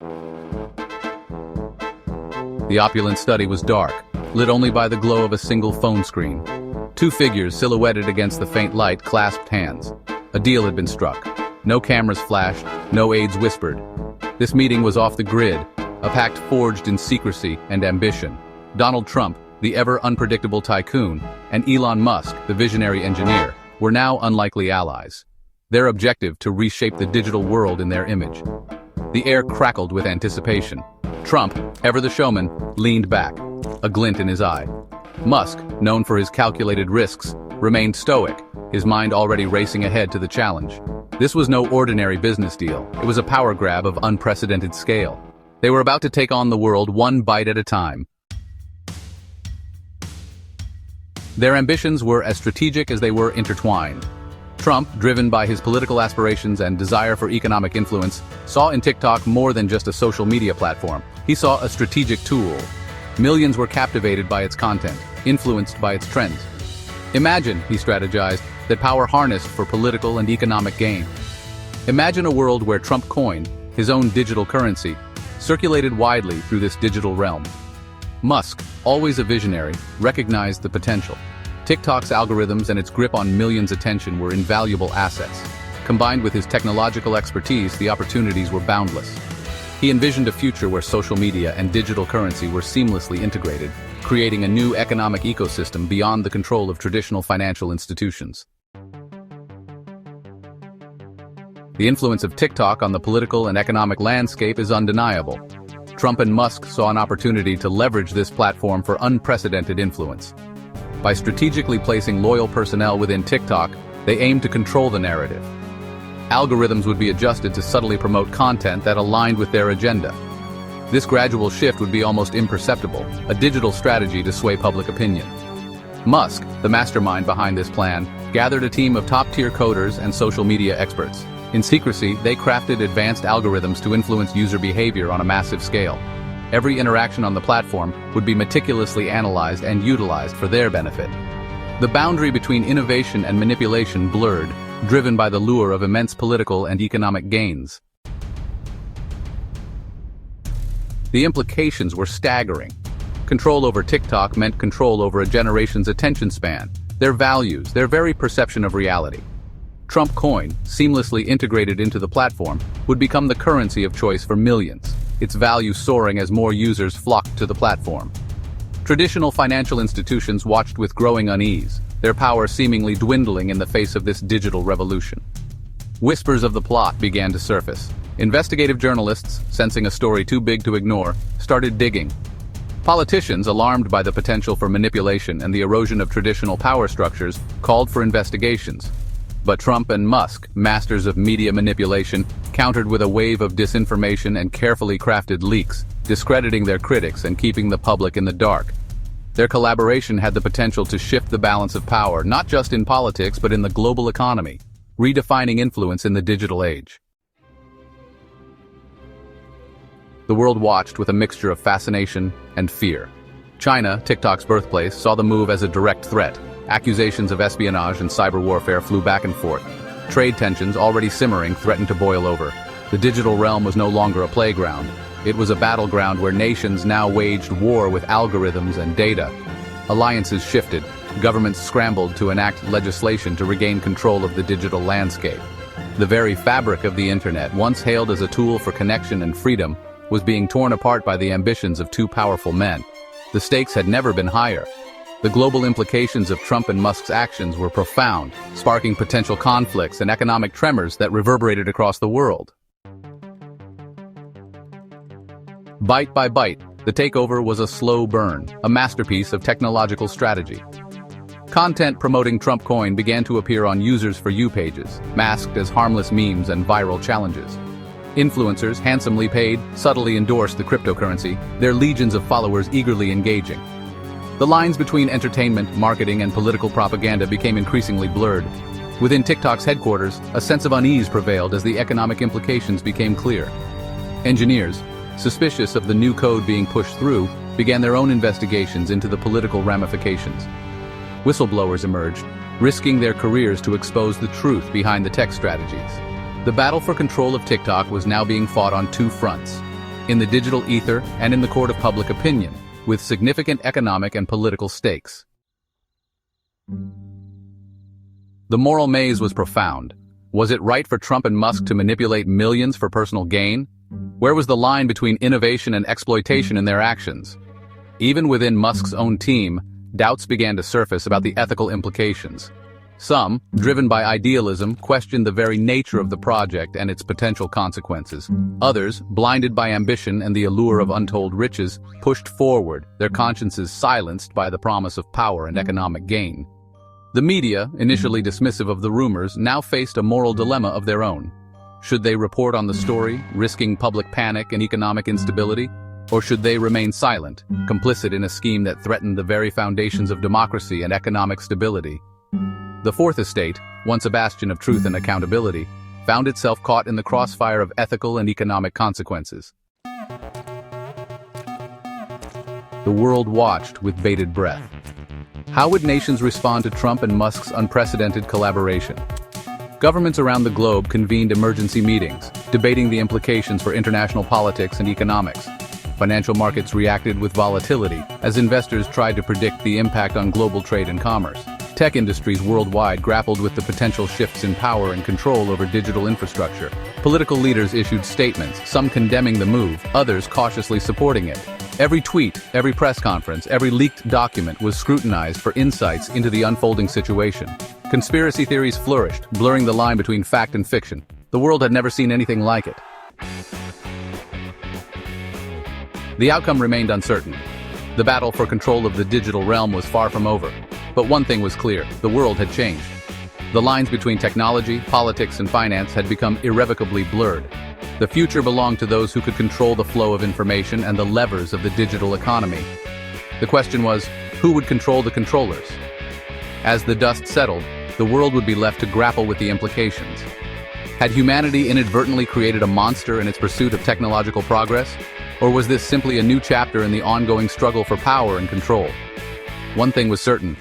The opulent study was dark, lit only by the glow of a single phone screen. Two figures silhouetted against the faint light clasped hands. A deal had been struck. No cameras flashed, no aides whispered. This meeting was off the grid, a pact forged in secrecy and ambition. Donald Trump, the ever-unpredictable tycoon, and Elon Musk, the visionary engineer, were now unlikely allies. Their objective to reshape the digital world in their image. The air crackled with anticipation. Trump, ever the showman, leaned back, a glint in his eye. Musk, known for his calculated risks, remained stoic, his mind already racing ahead to the challenge. This was no ordinary business deal. It was a power grab of unprecedented scale. They were about to take on the world one bite at a time. Their ambitions were as strategic as they were intertwined. Trump, driven by his political aspirations and desire for economic influence, saw in TikTok more than just a social media platform. He saw a strategic tool. Millions were captivated by its content, influenced by its trends. Imagine, he strategized, that power harnessed for political and economic gain. Imagine a world where Trump coin, his own digital currency, circulated widely through this digital realm. Musk, always a visionary, recognized the potential. TikTok's algorithms and its grip on millions' attention were invaluable assets. Combined with his technological expertise, the opportunities were boundless. He envisioned a future where social media and digital currency were seamlessly integrated, creating a new economic ecosystem beyond the control of traditional financial institutions. The influence of TikTok on the political and economic landscape is undeniable. Trump and Musk saw an opportunity to leverage this platform for unprecedented influence. By strategically placing loyal personnel within TikTok, they aimed to control the narrative. Algorithms would be adjusted to subtly promote content that aligned with their agenda. This gradual shift would be almost imperceptible, a digital strategy to sway public opinion. Musk, the mastermind behind this plan, gathered a team of top-tier coders and social media experts. In secrecy, they crafted advanced algorithms to influence user behavior on a massive scale. Every interaction on the platform would be meticulously analyzed and utilized for their benefit. The boundary between innovation and manipulation blurred, driven by the lure of immense political and economic gains. The implications were staggering. Control over TikTok meant control over a generation's attention span, their values, their very perception of reality. Trump coin, seamlessly integrated into the platform, would become the currency of choice for millions, its value soaring as more users flocked to the platform. Traditional financial institutions watched with growing unease, their power seemingly dwindling in the face of this digital revolution. Whispers of the plot began to surface. Investigative journalists, sensing a story too big to ignore, started digging. Politicians, alarmed by the potential for manipulation and the erosion of traditional power structures, called for investigations. But Trump and Musk, masters of media manipulation, countered with a wave of disinformation and carefully crafted leaks, discrediting their critics and keeping the public in the dark. Their collaboration had the potential to shift the balance of power, not just in politics but in the global economy, redefining influence in the digital age. The world watched with a mixture of fascination and fear. China, TikTok's birthplace, saw the move as a direct threat. Accusations of espionage and cyber warfare flew back and forth. Trade tensions, already simmering, threatened to boil over. The digital realm was no longer a playground. It was a battleground where nations now waged war with algorithms and data. Alliances shifted. Governments scrambled to enact legislation to regain control of the digital landscape. The very fabric of the internet, once hailed as a tool for connection and freedom, was being torn apart by the ambitions of two powerful men. The stakes had never been higher. The global implications of Trump and Musk's actions were profound, sparking potential conflicts and economic tremors that reverberated across the world. Byte by byte, the takeover was a slow burn, a masterpiece of technological strategy. Content promoting Trump coin began to appear on users' For You pages, masked as harmless memes and viral challenges. Influencers, handsomely paid, subtly endorsed the cryptocurrency, their legions of followers eagerly engaging. The lines between entertainment, marketing, and political propaganda became increasingly blurred. Within TikTok's headquarters, a sense of unease prevailed as the economic implications became clear. Engineers, suspicious of the new code being pushed through, began their own investigations into the political ramifications. Whistleblowers emerged, risking their careers to expose the truth behind the tech strategies. The battle for control of TikTok was now being fought on two fronts. in the digital ether, and in the court of public opinion, with significant economic and political stakes. The moral maze was profound. Was it right for Trump and Musk to manipulate millions for personal gain? Where was the line between innovation and exploitation in their actions? Even within Musk's own team, doubts began to surface about the ethical implications. Some, driven by idealism, questioned the very nature of the project and its potential consequences. Others, blinded by ambition and the allure of untold riches, pushed forward, their consciences silenced by the promise of power and economic gain. The media, initially dismissive of the rumors, now faced a moral dilemma of their own. Should they report on the story, risking public panic and economic instability? Or should they remain silent, complicit in a scheme that threatened the very foundations of democracy and economic stability? The Fourth Estate, once a bastion of truth and accountability, found itself caught in the crossfire of ethical and economic consequences. The world watched with bated breath. How would nations respond to Trump and Musk's unprecedented collaboration? Governments around the globe convened emergency meetings, debating the implications for international politics and economics. Financial markets reacted with volatility as investors tried to predict the impact on global trade and commerce. Tech industries worldwide grappled with the potential shifts in power and control over digital infrastructure. Political leaders issued statements, some condemning the move, others cautiously supporting it. Every tweet, every press conference, every leaked document was scrutinized for insights into the unfolding situation. Conspiracy theories flourished, blurring the line between fact and fiction. The world had never seen anything like it. The outcome remained uncertain. The battle for control of the digital realm was far from over. But one thing was clear: the world had changed. The lines between technology, politics, and finance had become irrevocably blurred. The future belonged to those who could control the flow of information and the levers of the digital economy. The question was, who would control the controllers? As the dust settled, the world would be left to grapple with the implications. Had humanity inadvertently created a monster in its pursuit of technological progress? Or was this simply a new chapter in the ongoing struggle for power and control? One thing was certain: